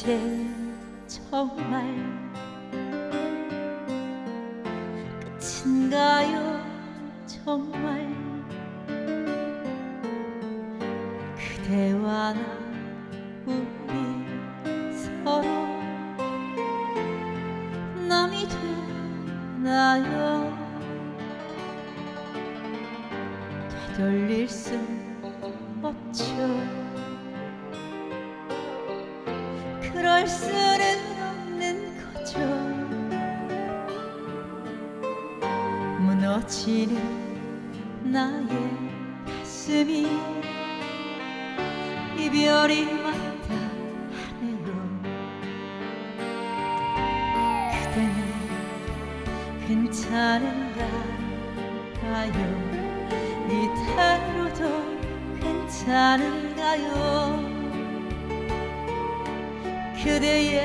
이제 정말 끝인가요? 정말 그대와 나 우리 서로 남이 되나요? 되돌릴 순 없죠. 그럴 수는 없는 거죠. 무너지는 나의 가슴이 이별이 맞다 하네요. 그대는 괜찮은가요? 이대로도 괜찮은가요? 그대의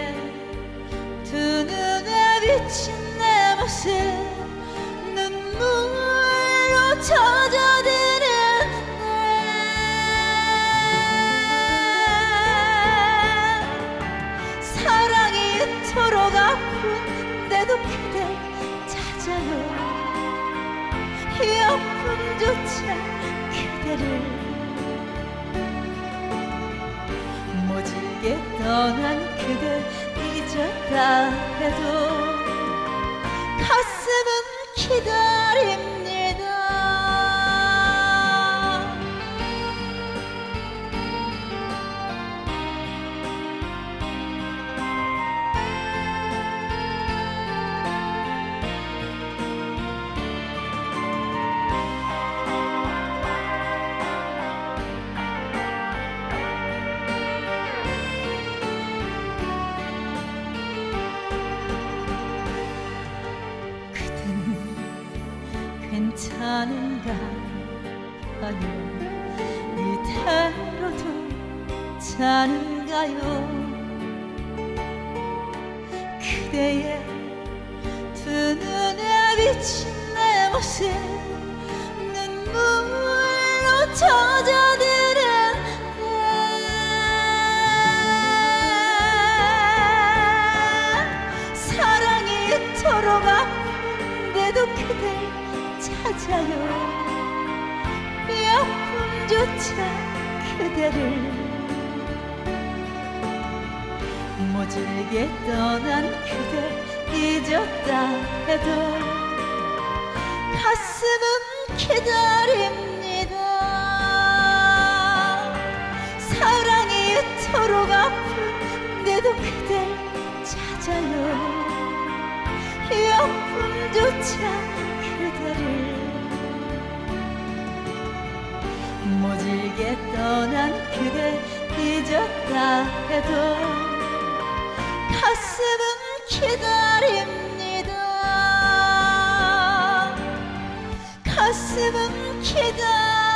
두 눈에 비친 내 모습 눈물로 젖어드는데 사랑이 이토록 아픈데도 그댈 찾아요. 이 아픔조차 그대를 모질게 떠난 그대 잊었다 해도 가슴은 기다립니다. 괜찮은가요? 이대로도 괜찮은가요? 그대의 두 눈에 비친 내 모습 눈물로 젖어드는데 사랑이 이토록 아픈데도 그댈 찾아요. 이 아픔조차 그대를 모질게 떠난 그대 잊었다 해도 가슴은 기다립니다. 사랑이 이토록 아픈데도 그댈 찾아요. 이 아픔조차 그대를 모질게 떠난 그대 잊었다 해도 가슴은 기다립니다. 가슴은 기다립니다.